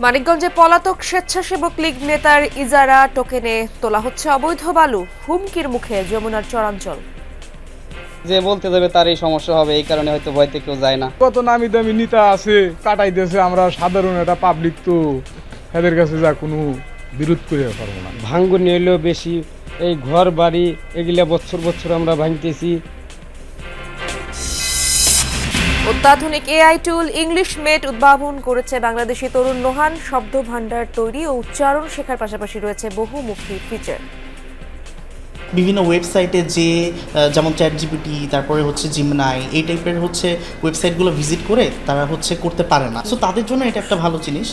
মানিকগঞ্জে পলাতক স্বেচ্ছাসেবক লীগ নেতার ইজারা টোকেনে তোলা হচ্ছে অবৈধ বালু, হুমকির মুখে যমুনার চরাঞ্চল। যে বলতে যাবে তার এই সমস্যা হবে, এই কারণে হয়তো ভয়তে কেউ যায় না। কত নামি দামি নেতা আছে কাটাইতেছে, আমরা সাধারণ একটা পাবলিক তো এদের কাছে যা কোনো বিরোধ করে পারবো না। ভাঙ্গন নিলেও বেশি, এই ঘর বাড়ি এগুলা বছর বছর আমরা ভাঙতেছি। অত্যাধুনিক এআই টুল ইংলিশ মেট উদ্ভাবন করেছে বাংলাদেশি তরুণ নোহান। শব্দ ভান্ডার তৈরি ও উচ্চারণ শেখার পাশাপাশি রয়েছে বহুমুখী ফিচার। বিভিন্ন ওয়েবসাইটে যেমন চ্যাটজিপিটি, তারপরে হচ্ছে জিমনাই, এই টাইপের হচ্ছে ওয়েবসাইটগুলো ভিজিট করে তারা করতে পারে না, সো তাদের জন্য এটা একটা ভালো জিনিস।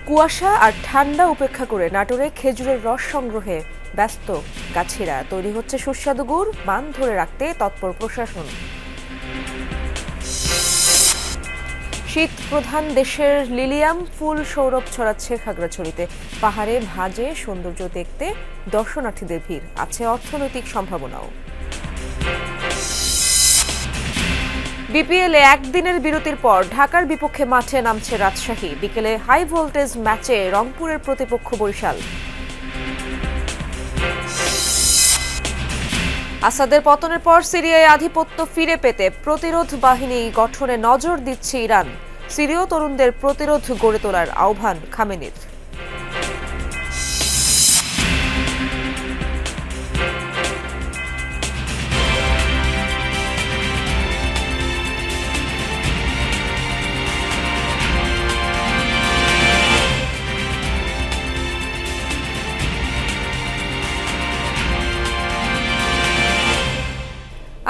কুয়াশা আর ঠান্ডা উপেক্ষা করে নাটোরে খেজুরের রস সংগ্রহে ব্যস্ত গাছিরা। তৈরি হচ্ছে সুস্বাদু গুড়, মান ধরে রাখতে তৎপর প্রশাসন। শীত প্রধান দেশের লিলিয়াম ফুল সৌরভ ছড়াচ্ছে খাগড়াছড়িতে। পাহাড়ে ভাজে সৌন্দর্য দেখতে দর্শনার্থীদের ভিড়, আছে অর্থনৈতিক সম্ভাবনাও। বিপিএলে একদিনের বিরতির পর ঢাকার বিপক্ষে মাঠে নামছে রাজশাহী। বিকেলে হাই ভোল্টেজ ম্যাচে রংপুরের প্রতিপক্ষ বরিশাল। আসাদের পতনের পর সিরিয়ায় আধিপত্য ফিরে পেতে প্রতিরোধ বাহিনী গঠনে নজর দিচ্ছে ইরান। সিরীয় তরুণদের প্রতিরোধ গড়ে তোলার আহ্বান খামেনির।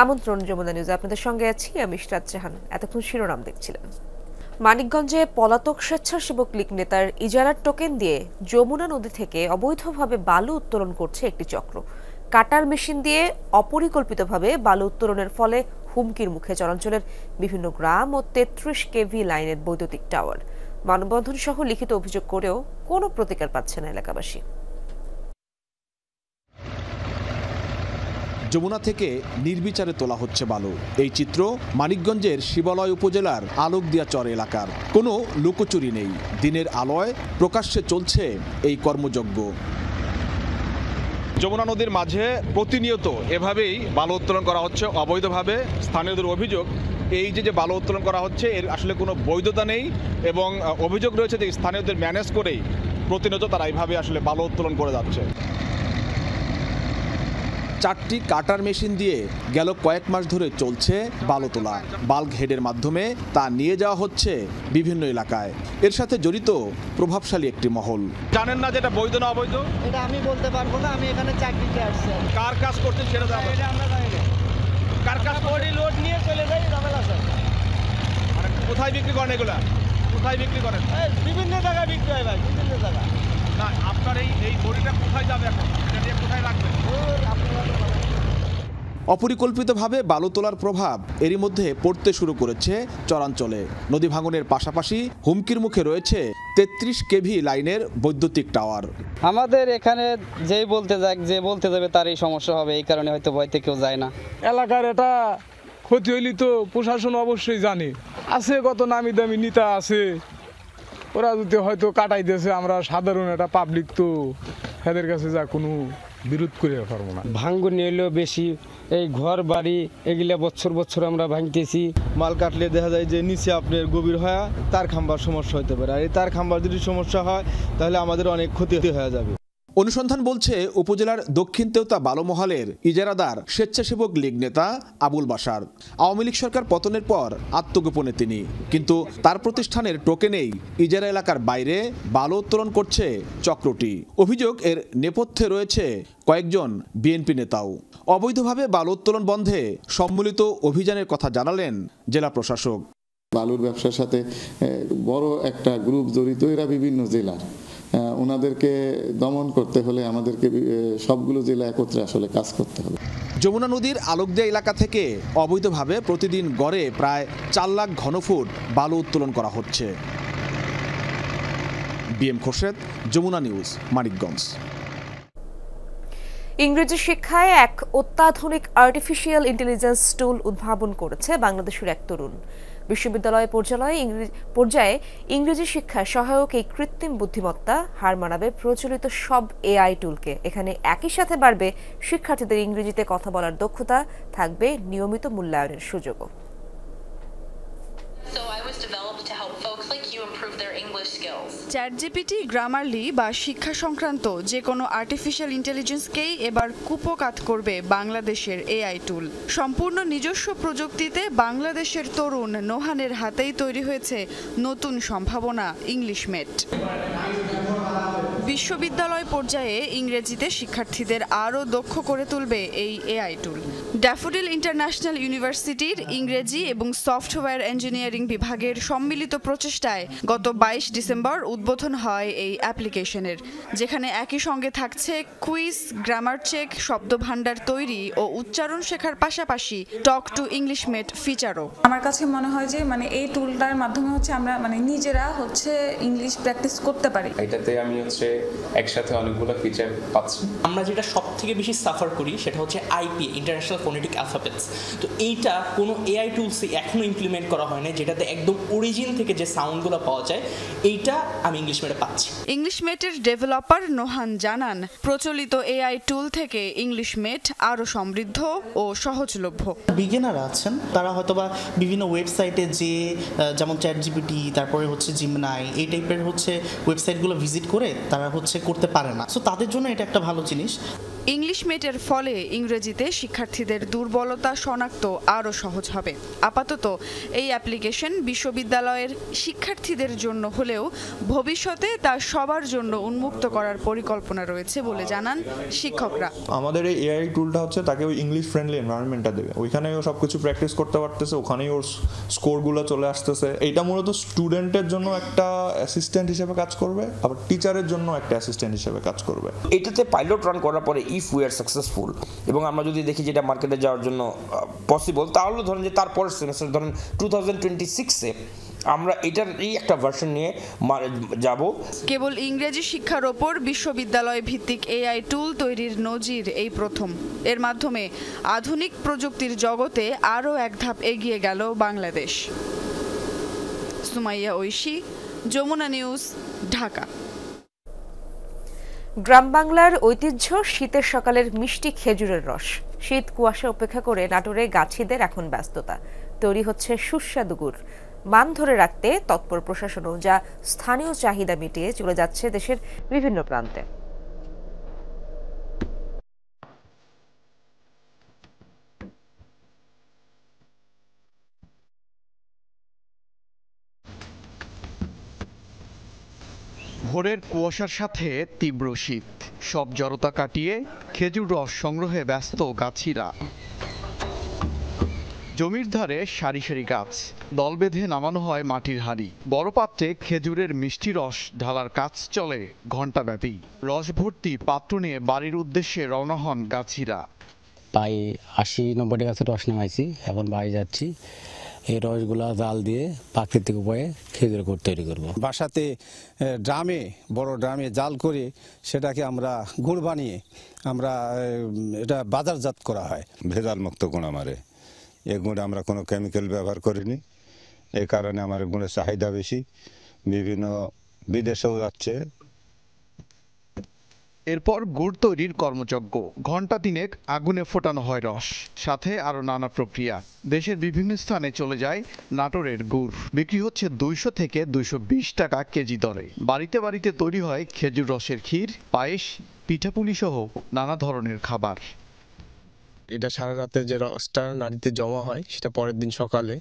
আমন্ত্রণ যমুনা নিউজ, আপনাদের সঙ্গে আছি আমি ইশরাত জাহান। এতক্ষণ শিরোনাম দেখছিলেন। মানিকগঞ্জে পলাতক স্বেচ্ছাসেবক লীগ নেতার ইজারার টোকেন দিয়ে যমুনা নদী থেকে অবৈধভাবে বালু উত্তোলন করছে একটি চক্র। কাটার মেশিন দিয়ে অপরিকল্পিতভাবে বালু উত্তোলনের ফলে হুমকির মুখে চরাঞ্চলের বিভিন্ন গ্রাম ও 33 কেভি লাইনের বৈদ্যুতিক টাওয়ার। মানববন্ধন সহ লিখিত অভিযোগ করেও কোনো প্রতিকার পাচ্ছে না এলাকাবাসী। যমুনা থেকে নির্বিচারে তোলা হচ্ছে বালু। এই চিত্র মানিকগঞ্জের শিবালয় উপজেলার আলোকদিয়া চর এলাকার। কোনো লুকোচুরি নেই, দিনের আলোয় প্রকাশ্যে চলছে এই কর্মযজ্ঞ। যমুনা নদীর মাঝে প্রতিনিয়ত এভাবেই বালু উত্তোলন করা হচ্ছে অবৈধভাবে। স্থানীয়দের অভিযোগ, এই যে বালু উত্তোলন করা হচ্ছে এর আসলে কোনো বৈধতা নেই এবং অভিযোগ রয়েছে যে স্থানীয়দের ম্যানেজ করেই প্রতিনিয়ত তারা এইভাবে আসলে বালু উত্তোলন করে যাচ্ছে। 4টি কাটার মেশিন দিয়ে গেল কয়েক মাস ধরে চলছে বালু তোলা। বাল্ক হেডের মাধ্যমে তা নিয়ে যাওয়া হচ্ছে বিভিন্ন এলাকায়। এর সাথে জড়িত প্রভাবশালী একটি মহল। জানেন না যেটা বৈধ না অবৈধ? এটা আমি বলতে পারবো না, আমি এখানে চাকরিতে আসছি। কার কাজ করছেন সেটা জানেন? এটা আমরা জানি না। কার কাজ বডি লোড নিয়ে চলে যাই ঝামেলা স্যার। মানে কোথায় বিক্রি করেন এগুলা? কোথায় বিক্রি করেন? বিভিন্ন জায়গায় বিক্রি হয় ভাই, বিভিন্ন জায়গায়। না, আপনার এই বডিটা কোথায় যাবে এখন? এটা নিয়ে কোথায় রাখবেন? অপরিকল্পিতভাবে বালু তোলার প্রভাব এরই মধ্যে পড়তে শুরু করেছে চরাঞ্চলে। নদী ভাঙনের পাশাপাশি হুমকির মুখে রয়েছে 33 কেভি লাইনের বৈদ্যুতিক টাওয়ার। আমাদের এখানে যেই বলতে যাবে তার এই সমস্যা হবে, এই কারণে হয়তো ভয়তে কেউ যায় না। এলাকার এটা ক্ষতি হইলে তো প্রশাসন অবশ্যই জানে। আছে কত নামি দামি নেতা আছে, ওরা যদি হয়তো কাটাইতেছে, আমরা সাধারণ একটা পাবলিক তো এদের কাছে যা কোনো বিরোধ করে পারবো না। ভাঙ্গন নিলেও বেশি, এই ঘর বাড়ি এগুলা বছর বছর আমরা ভাঙতেছি। মাল কাটলে দেখা যায় যে নিচে আপনার গভীর হয় তার খাম্বার সমস্যা হতে পারে, আর এই তার খাম্বার যদি সমস্যা হয় তাহলে আমাদের অনেক ক্ষতি হয়ে যাবে। অনুসন্ধান বলছে উপজেলার দক্ষিণ তেওতা বালুমহালের ইজারাদার স্বেচ্ছাসেবক লীগ নেতা আবুল বাশার। আওয়ামী লীগ সরকার পতনের পর আত্মগোপনে তিনি, কিন্তু তার প্রতিষ্ঠানের টোকেনেই ইজারা এলাকার বাইরে বালু উত্তোলন করছে চক্রটি। অভিযোগ, এর নেপথ্যে রয়েছে কয়েকজন বিএনপি নেতাও। অবৈধভাবে বালু উত্তোলন বন্ধে সম্মিলিত অভিযানের কথা জানালেন জেলা প্রশাসক। বালুর ব্যবসার সাথে বড় একটা গ্রুপ জড়িত, এরা বিভিন্ন জেলার। ওনাদেরকে দমন করতে হলে আমাদেরকে সবগুলো জেলা একত্রে আসলে কাজ করতে হবে। যমুনা নদীর আলোকদিয়া এলাকা থেকে অবৈধভাবে প্রতিদিন গড়ে প্রায় 4 লাখ ঘনফুট বালু উত্তোলন করা হচ্ছে। BM Khorshed, Jamuna news, Manikganj. ইংরেজি শিক্ষায় এক অত্যাধুনিক আর্টিফিশিয়াল ইন্টেলিজেন্স টুল উদ্ভাবন করেছে বাংলাদেশের এক তরুণ। বিশ্ববিদ্যালয় পর্যায়ে ইংরেজি শিক্ষায় সহায়ক এই কৃত্রিম বুদ্ধিমত্তা হার মানাবে প্রচলিত সব এআই টুলকে। এখানে একই সাথে বাড়বে শিক্ষার্থীদের ইংরেজিতে কথা বলার দক্ষতা, থাকবে নিয়মিত মূল্যায়নের সুযোগও। চ্যাটজিপিটি, গ্রামারলি বা শিক্ষা সংক্রান্ত যে কোনো আর্টিফিশিয়াল ইন্টেলিজেন্সকেই এবার কুপোকাত করবে বাংলাদেশের এআই টুল। সম্পূর্ণ নিজস্ব প্রযুক্তিতে বাংলাদেশের তরুণ নোহানের হাতেই তৈরি হয়েছে নতুন সম্ভাবনা ইংলিশমেট। বিশ্ববিদ্যালয় পর্যায়ে ইংরেজিতে শিক্ষার্থীদের আরও দক্ষ করে তুলবে এই এআই টুল। ড্যাফোডিল ইন্টারন্যাশনাল ইউনিভার্সিটির ইংরেজি এবং সফটওয়্যার ইঞ্জিনিয়ারিং বিভাগের সম্মিলিত প্রচেষ্টায় গত 22 ডিসেম্বর উদ্বোধন হয় এই অ্যাপ্লিকেশনের, যেখানে একই সঙ্গে থাকছে কুইজ, গ্রামার চেক, শব্দভাণ্ডার তৈরি ও উচ্চারণ শেখার পাশাপাশি টক টু ইংলিশমেট ফিচারও। আমার কাছে মনে হয় যে এই টুলটার মাধ্যমে আমরা নিজেরা ইংলিশ প্র্যাকটিস করতে পারি। এটাতে আমি একসাথে অনেকগুলো ফিচার পাচ্ছি। আমরা যেটা সব থেকে বেশি সাফার করি সেটা হচ্ছে আইপি, ইন্টারন্যাশনাল ফোনেটিক অ্যালফাবেটস। তো এইটা কোনো এআই টুলসে এখনো ইমপ্লিমেন্ট করা হয় না, যেটাতে একদম অরিজিন থেকে যে সাউন্ডগুলো পাওয়া যায়, এইটা আমি ইংলিশমেটে পাচ্ছি। ইংলিশমেটের ডেভেলপার নোহান জানান, প্রচলিত এআই টুল থেকে ইংলিশমেট আরও সমৃদ্ধ ও সহজলভ্য। বিগিনার আছেন, তারা হয়তোবা বিভিন্ন ওয়েবসাইটে যেমন চ্যাটজিপিটি, তারপরে জিমনাই, এই টাইপের ওয়েবসাইটগুলো ভিজিট করে তারা করতে পারে না। সো তাদের জন্য এটা একটা ভালো জিনিস। ইংলিশমেটের ফলে ইংরেজিতে শিক্ষার্থীদের দুর্বলতা শনাক্ত আরও সহজ হবে। আপাতত এই অ্যাপ্লিকেশন বিশ্ববিদ্যালয়ের শিক্ষার্থীদের জন্য হলেও ভবিষ্যতে তা সবার জন্য উন্মুক্ত করার পরিকল্পনা রয়েছে বলে জানান শিক্ষকরা। আমাদের এই এআই টুলটা তাকে ওই ইংলিশ ফ্রেন্ডলি এনভায়রনমেন্টটা দেবে, ওইখানেই ও সব কিছু প্র্যাকটিস করতে পারতেছে, ওখানেই ওর স্কোরগুলো চলে আসতেছে। এইটা মূলত স্টুডেন্টের জন্য একটা অ্যাসিস্ট্যান্ট হিসেবে কাজ করবে, আবার টিচারের জন্য একটা অ্যাসিস্ট্যান্ট হিসেবে কাজ করবে। এটাতে পাইলট রান করার পরে ইফ উই আর সাকসেসফুল এবং আমরা যদি দেখি যেটা মার্কেটে যাওয়ার জন্য পসিবল, তাহলে ধরেন যে তারপরের সেমিস্টার, ধরেন 2026-এ আমরা এটার একটা ভার্সন নিয়ে যাব। কেবল ইংরেজি শিক্ষার ওপর বিশ্ববিদ্যালয় ভিত্তিক এআই টুল তৈরির নজির এই প্রথম। এর মাধ্যমে আধুনিক প্রযুক্তির জগতে আরও এক ধাপ এগিয়ে গেল বাংলাদেশ। সুমাইয়া ঐশী, যমুনা নিউজ, ঢাকা। গ্রাম বাংলার ঐতিহ্য শীতের সকালের মিষ্টি খেজুরের রস। শীত কুয়াশা উপেক্ষা করে নাটোরে গাছিদের এখন ব্যস্ততা। তৈরি হচ্ছে সুস্বাদু গুড়। মান ধরে রাখতে তৎপর প্রশাসনও, যা স্থানীয় চাহিদা মিটিয়ে চলে যাচ্ছে দেশের বিভিন্ন প্রান্তে। ভোরের কুয়াশার সাথে তীব্র শীত, সব জড়তা কাটিয়ে খেজুর রস সংগ্রহে ব্যস্ত গাছিরা। জমির ধারে সারি সারি গাছ, দল বেঁধে নামানো হয় মাটির হাঁড়ি। বড় পাত্রে খেজুরের মিষ্টি রস ঢালার কাজ চলে ঘণ্টাব্যাপী। রস ভর্তি পাত্র নিয়ে বাড়ির উদ্দেশ্যে রওনা হন গাছিরা। প্রায় 80-90টা গাছের রস নামাইছি, এখন বাড়ি যাচ্ছি। এই রসগুলা জাল দিয়ে প্রাকৃতিক উপায়ে খেজুর গুড় তৈরি করব। বাসাতে বড় ড্রামে জাল করে সেটাকে আমরা গুড় বানিয়ে আমরা এটা বাজারজাত করা হয়। ভেজাল মুক্ত গুণ আমারে, এই গুড় আমরা কোনো কেমিক্যাল ব্যবহার করিনি, এই কারণে আমার গুড়ের চাহিদা বেশি, বিভিন্ন বিদেশেও যাচ্ছে। এরপর গুড় তৈরির কর্মযজ্ঞ, ঘণ্টা 3 আগুনে ফোটানো হয় রস, সাথে আরো নানা প্রক্রিয়া। দেশের বিভিন্ন স্থানে চলে যায় নাটোরের গুড়। বিক্রি হচ্ছে 200 থেকে 220 টাকা কেজি দরে। বাড়িতে বাড়িতে তৈরি হয় খেজুর রসের ক্ষীর, পায়েস, পিঠাপুলি সহ নানা ধরনের খাবার। এটা সারা রাতে যে রসটা নাড়িতে জমা হয় সেটা পরের দিন সকালে,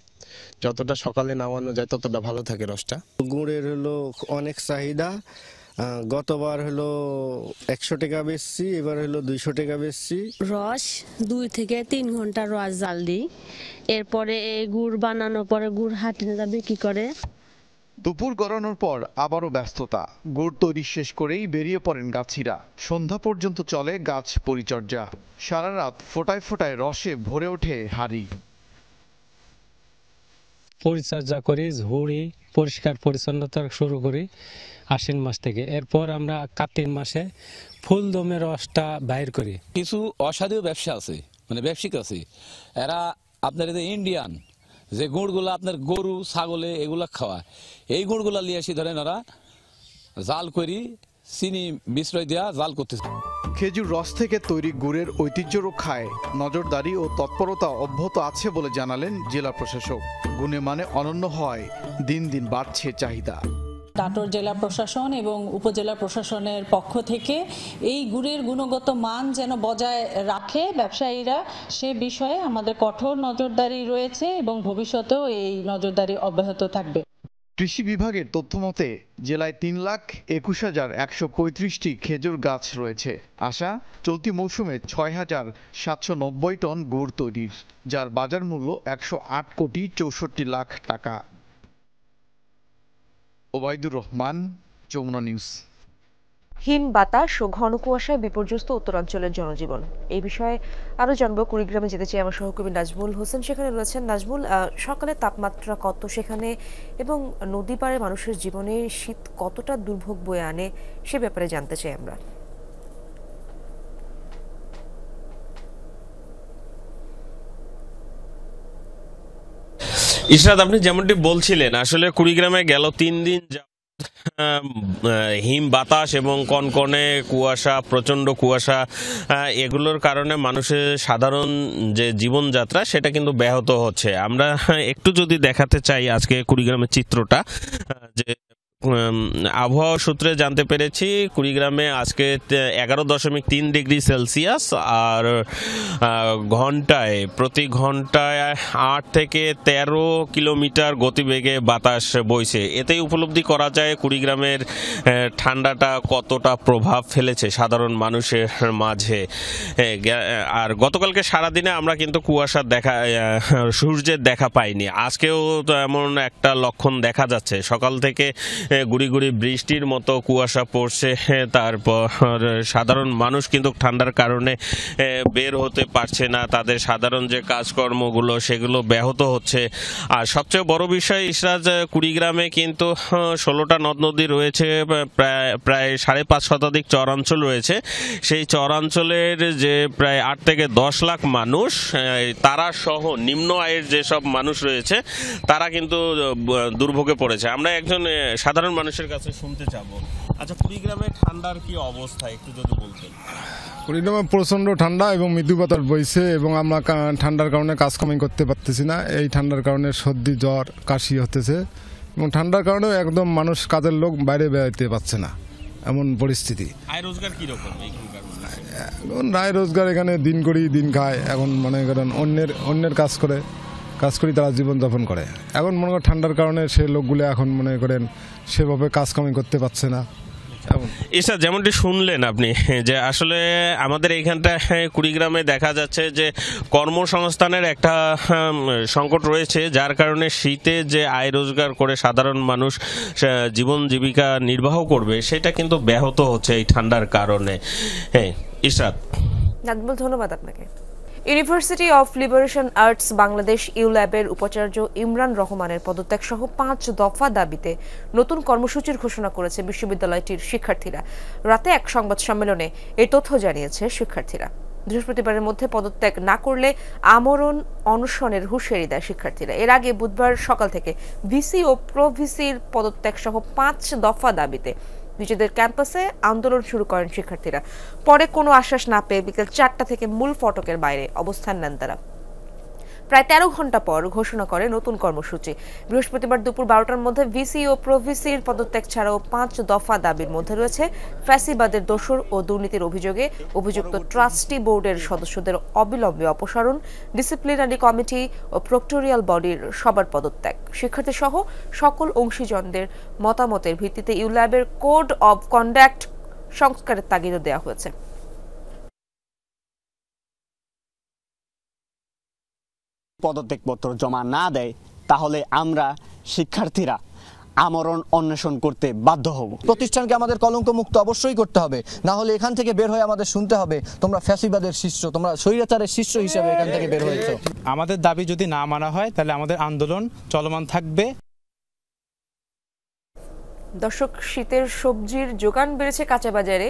যতটা সকালে নামানো যায় ততটা ভালো থাকে রসটা। গুড়ের অনেক চাহিদা। গতবার 100 টাকা বেচছি, এবার 200 টাকা বেচছি। রস 2 থেকে 3 ঘন্টা রস জাল দিই, এরপরে গুড় বানানোর পরে গুড় হাটে বিক্রি করে। দুপুর গড়ানোর পর আবারও ব্যস্ততা। গুড় তৈরি শেষ করেই বেরিয়ে পড়েন গাছিরা। সন্ধ্যা পর্যন্ত চলে গাছ পরিচর্যা। সারা রাত ফোটায় ফোটায় রসে ভরে ওঠে হাড়ি। পরিচর্যা করি, ঝুড়ি পরিষ্কার পরিচ্ছন্নতা শুরু করি আশ্বিন মাস থেকে। এরপর আমরা কার্তিক মাসে ফুলদমে রসটা বাইর করি। কিছু অসাধু ব্যবসা আছে, মানে ব্যবসায়িক আছে, এরা আপনার এই যে ইন্ডিয়ান যে গুড়গুলো আপনার গরু ছাগলে এগুলা খাওয়ায়, এই গুড়গুলা নিয়ে আসি ধরেন ওরা জাল করি, চিনি মিশ্রয় দেওয়া জাল করতেছে। খেজুর রস থেকে তৈরি গুড়ের ঐতিহ্য রক্ষায় নজরদারি ও তৎপরতা অব্যাহত আছে বলে জানালেন জেলা প্রশাসক। গুণে মানে অনন্য হয় দিন দিন বাড়ছে চাহিদা। নাটোর জেলা প্রশাসন এবং উপজেলা প্রশাসনের পক্ষ থেকে এই গুড়ের গুণগত মান যেন বজায় রাখে ব্যবসায়ীরা, সে বিষয়ে আমাদের কঠোর নজরদারি রয়েছে এবং ভবিষ্যতেও এই নজরদারি অব্যাহত থাকবে। কৃষি বিভাগের তথ্য মতে জেলায় 3,21,135টি খেজুর গাছ রয়েছে। আশা চলতি মৌসুমে 6,790 টন গুড় তৈরির, যার বাজার মূল্য 108,64,00,000 টাকা। ওবায়দুর রহমান, যমুনা নিউজ। হিম বাতাস ও ঘন কুয়াশায় বিপর্যস্ত উত্তরাঞ্চলের জনজীবন, এই বিষয়ে আরো জানবো। কুড়িগ্রামে যেতে চাই আমার সহকর্মী নাজমুল হোসেন, সেখানে রয়েছেন। নাজমুল, সকালে তাপমাত্রা কত সেখানে, এবং নদী পাড়ে মানুষের জীবনে শীত কতটা দুর্ভোগ বয়ে আনে সে ব্যাপারে জানতে চাই আমরা। ইশরাত, আপনি যেমনটি বলছিলেন, আসলে কুড়িগ্রামে গেল 3 দিন হিম বাতাস এবং কনকনে কুয়াশা, প্রচণ্ড কুয়াশা, এগুলোর কারণে মানুষের সাধারণ যে জীবনযাত্রা সেটা কিন্তু ব্যাহত হচ্ছে। আমরা একটু যদি দেখাতে চাই আজকে কুড়িগ্রামের চিত্রটা, যে আবহাওয়া সূত্রে জানতে পেরেছি কুড়িগ্রামে আজকে 11.3 ডিগ্রি সেলসিয়াস, আর প্রতি ঘন্টায় 8 থেকে 13 কিলোমিটার গতিবেগে বাতাস বইছে। এতেই উপলব্ধি করা যায় কুড়িগ্রামের ঠান্ডাটা কতটা প্রভাব ফেলেছে সাধারণ মানুষের মাঝে। আর গতকালকে সারাদিনে আমরা কিন্তু কুয়াশার সূর্যের দেখা পাইনি। আজকেও তো এমন একটা লক্ষণ দেখা যাচ্ছে, সকাল থেকে গুড়ি গুড়ি বৃষ্টির মতো কুয়াশা পড়ছে। তারপর সাধারণ মানুষ কিন্তু ঠান্ডার কারণে বের হতে পারছে না, তাদের সাধারণ যে কাজকর্মগুলো সেগুলো ব্যাহত হচ্ছে। আর সবচেয়ে বড় বিষয় ইশরাত, কুড়িগ্রামে কিন্তু 16টা নদ নদী রয়েছে, প্রায় 5.5 শতাধিক চরাঞ্চল রয়েছে। সেই চরাঞ্চলের যে প্রায় 8 থেকে 10 লাখ মানুষ, তারা সহ নিম্ন আয়ের যেসব মানুষ রয়েছে তারা কিন্তু দুর্ভোগে পড়েছে। আমরা একজন সাধারণ মানুষের কাছে শুনতে চাবো, আচ্ছা কুড়িগ্রামে ঠান্ডার কি অবস্থা একটু যদি বলতেন। কুড়িগ্রামে প্রচণ্ড ঠান্ডা এবং মৃদু বাতাস বইছে, এবং আমরা ঠান্ডার কারণে কাজ কামাই করতে পারতেছি না। এই ঠান্ডার কারণে সর্দি, জ্বর, কাশি হতেছে, এবং ঠান্ডার কারণে একদম মানুষ, কাজের লোক বাইরে বেরোতে পারছে না, এমন পরিস্থিতি। আয় রোজগার কিরকম? এখন আয় রোজগার এখানে দিন করি দিন খায়, এখন মনে করেন অন্যের কাজ করি তারা জীবনযাপন করে। এখন মনে করেন ঠান্ডার কারণে সে লোকগুলো এখন মনে করেন সেভাবে কাজ কামাই করতে পারছে না। এসা যেমনটি শুনলেন আপনি, যে আসলে আমাদের এইখানটা কুড়িগ্রামে দেখা যাচ্ছে যে কর্মসংস্থানের একটা সংকট রয়েছে, যার কারণে শীতে যে আয় রোজগার করে সাধারণ মানুষ জীবন জীবিকা নির্বাহ করবে সেটা কিন্তু ব্যাহত হচ্ছে এই ঠান্ডার কারণে। হ্যাঁ ইশরাত, ধন্যবাদ আপনাকে। University of liberation arts Bangladesh ইউল্যাবের উপাচার্য ইমরান রহমানের পদত্যাগ সহ 5 দফা দাবিতে নতুন কর্মসূচির ঘোষণা করেছে বিশ্ববিদ্যালয়টির শিক্ষার্থীরা। রাতে এক সংবাদ সম্মেলনে এই তথ্য জানিয়েছে শিক্ষার্থীরা। বৃহস্পতিবারের মধ্যে পদত্যাগ না করলে আমরণ অনশনের হুঁশিয়ারি দেয় শিক্ষার্থীরা। এর আগে বুধবার সকাল থেকে ভিসি ও প্রভিসির পদত্যাগ সহ 5 দফা দাবিতে নিজেদের ক্যাম্পাসে আন্দোলন শুরু করেন শিক্ষার্থীরা। পরে কোনো আশ্বাস না পেয়ে বিকেল 4টা থেকে মূল ফটকের বাইরে অবস্থান নেন তারা। প্রায় 13 ঘন্টা পর ঘোষণা করে নতুন কর্মসূচি। বৃহস্পতিবার দুপুর 12টার মধ্যে ভিসি ও প্রভিসির পদত্যাগ ছাড়াও 5 দফা দাবির মধ্যে রয়েছে ফ্যাসিবাদের দোসর ও দুর্নীতির অভিযোগে অভিযুক্ত ট্রাস্টি বোর্ডের সদস্যদের অবিলম্বে অপসারণ, ডিসিপ্লিনারি কমিটি ও প্রক্টোরিয়াল বডির সবার পদত্যাগ। শিক্ষার্থী সহ সকল অংশীজনদের মতামতের ভিত্তিতে ইউল্যাবের কোড অব কন্ডাক্ট সংস্কারের তাগিদ দেওয়া হয়েছে। পদত্যাগপত্র জমা না দেয় তাহলে আমরা শিক্ষার্থীরা আমরণ অন্বেষণ করতে বাধ্য হব। প্রতিষ্ঠানকে আমাদের কলঙ্ক মুক্ত অবশ্যই করতে হবে, না হলে এখান থেকে বের হয়ে আমাদের শুনতে হবে তোমরা ফ্যাসিবাদের শিষ্য, তোমরা স্বৈরাচারের শিষ্য হিসেবে এখান থেকে বের হয়েছো। আমাদের দাবি যদি না মানা হয় তাহলে আমাদের আন্দোলন চলমান থাকবে। দর্শক, শীতের সবজির যোগান বেড়েছে কাঁচা বাজারে,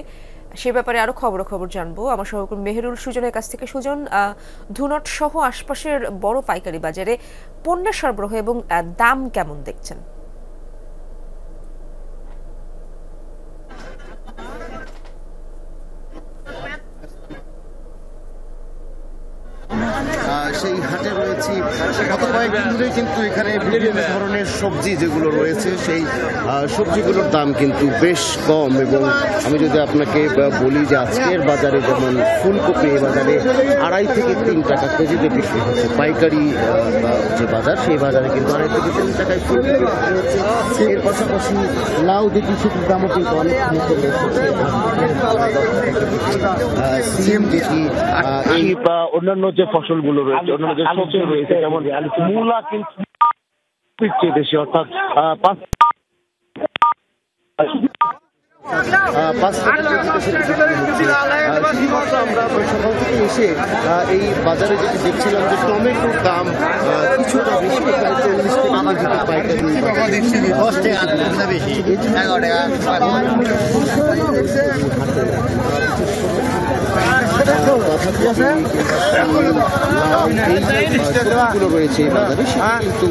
সে ব্যাপারে আরো খবর জানবো আমার সহকর্মী মেহেরুল সুজনের কাছ থেকে। সুজন, ধুনট সহ আশপাশের বড় পাইকারি বাজারে পণ্যের সরবরাহ এবং দাম কেমন দেখছেন? সেই হাটে রয়েছি গত কয়েকদিন ধরে, কিন্তু এখানে বিভিন্ন ধরনের সবজি যেগুলো রয়েছে সেই সবজিগুলোর দাম কিন্তু বেশ কম। এবং আমি যদি আপনাকে বলি যে আজকের বাজারে যেমন ফুলকপি এই বাজারে 2.5 থেকে 3 টাকা কেজিতে বিক্রি হচ্ছে, পাইকারি যে বাজার সেই বাজারে কিন্তু 2.5 থেকে 3 টাকায় ফুলকপি বিক্রি হচ্ছে। এর পাশাপাশি লাউ দেখি সেটির দামও কিন্তু অনেক চলে এসেছে। সিম দেখি বা অন্যান্য যে ফসলগুলো রয়েছে, অন্যান্য যে সবজি রয়েছে যেমন মূলা কিন্তু বেশি, অর্থাৎ 5 আমরা সকাল থেকে এসে এই বাজারে যেটি দেখছিলাম যে টমেটোর দাম কিছুটা বেশি, প্রায় 40 টাকা পাইকারি রয়েছে এই বাজারে, কিন্তু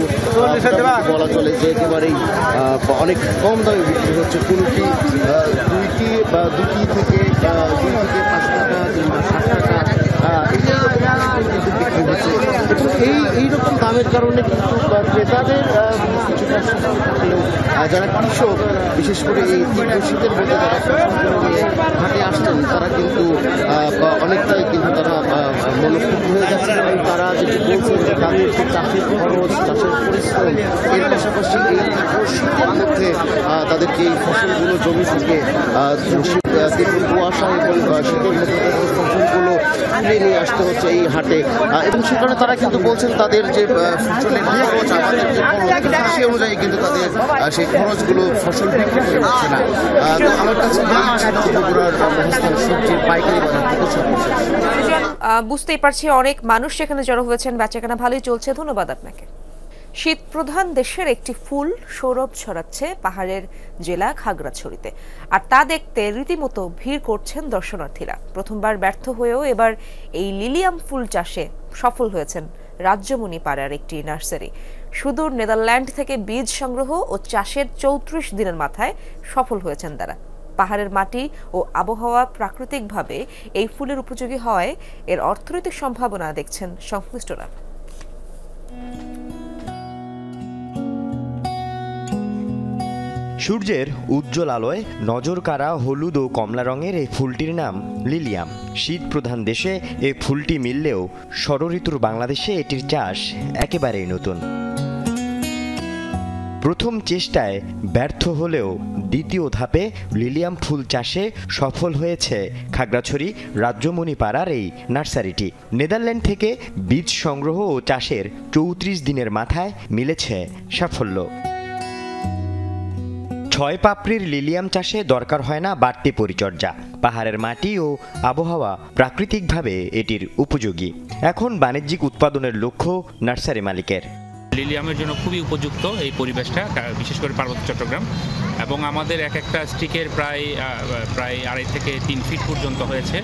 বলা চলে যে একেবারেই অনেক কম দামে বিক্রি হচ্ছে। কোনটি 2টি বা 2টি থেকে 5 টাকা কিংবা 7 টাকা বিক্রি হচ্ছে। এবং এইরকম দামের কারণে কিন্তু ক্রেতাদের কিছুটা থাকলেও যারা কৃষক, বিশেষ করে এই তীব্র শীতের মধ্যে যারা ফসলগুলো নিয়ে হাটে আসছেন, তারা কিন্তু অনেকটাই কিন্তু তারা মনোক্ষুব্ধ হয়ে যাচ্ছেন। এবং তারা যেটি বলছেন যে তাদের যে চাষের খরচ, চাষের পরিশ্রম, এর পাশাপাশি এই শীতের মধ্যে তাদেরকে এই ফসলগুলো জমি থেকে কুয়াশা এবং শীতের মধ্যে ফসলগুলো তুলে নিয়ে আসতে হচ্ছে এই হাটে। এবং সেখানে তারা কিন্তু বলছেন তাদের যে ফসলের খরচ, আমাদের যে খরচ, সে অনুযায়ী কিন্তু তাদের সেই খরচগুলো ফসল বিক্রি করে হচ্ছে না। তো আমার কাছে বগুড়ার মহাস্থান সবজির পাইকারি বাজার থেকে বুঝতেই পারছি অনেক মানুষ সেখানে জড়ো হয়েছেন, বেচাকেনা ভালোই চলছে। ধন্যবাদ আপনাকে। শীত প্রধান দেশের একটি ফুল সৌরভ ছড়াচ্ছে পাহাড়ের জেলা খাগড়াছড়িতে, আর তা দেখতে রীতিমতো ভিড় করছেন দর্শনার্থীরা। প্রথমবার ব্যর্থ হয়েও এবার এই লিলিয়াম ফুল চাষে সফল হয়েছেন রাজ্যমণি পাড়ার একটি নার্সারি। সুদূর নেদারল্যান্ড থেকে বীজ সংগ্রহ ও চাষের 34 দিনের মাথায় সফল হয়েছেন তারা। পাহাড়ের মাটি ও আবহাওয়া প্রাকৃতিকভাবে এই ফুলের উপযোগী হওয়ায় এর অর্থনৈতিক সম্ভাবনা দেখছেন সংশ্লিষ্টরা। সূর্যের উজ্জ্বল আলোয় নজর কাড়া হলুদ ও কমলা রঙের এই ফুলটির নাম লিলিয়াম। শীত প্রধান দেশে এই ফুলটি মিললেও ষড়ঋতুর বাংলাদেশে এটির চাষ একেবারেই নতুন। প্রথম চেষ্টায় ব্যর্থ হলেও দ্বিতীয় ধাপে লিলিয়াম ফুল চাষে সফল হয়েছে খাগড়াছড়ি রাজ্যমণি পাড়ার এই নার্সারিটি। নেদারল্যান্ড থেকে বীজ সংগ্রহ ও চাষের 34 দিনের মাথায় মিলেছে সাফল্য। 6 পাপড়ির লিলিয়াম চাষে দরকার হয় না বাড়তি পরিচর্যা। পাহাড়ের মাটি ও আবহাওয়া প্রাকৃতিকভাবে এটির উপযোগী। এখন বাণিজ্যিক উৎপাদনের লক্ষ্য নার্সারি মালিকের। লিলিয়ামের জন্য খুবই উপযুক্ত এই পরিবেশটা, বিশেষ করে পার্বত্য চট্টগ্রাম, এবং আমাদের এক একটা স্টিকের প্রায় 2.5 থেকে 3 ফিট পর্যন্ত হয়েছে,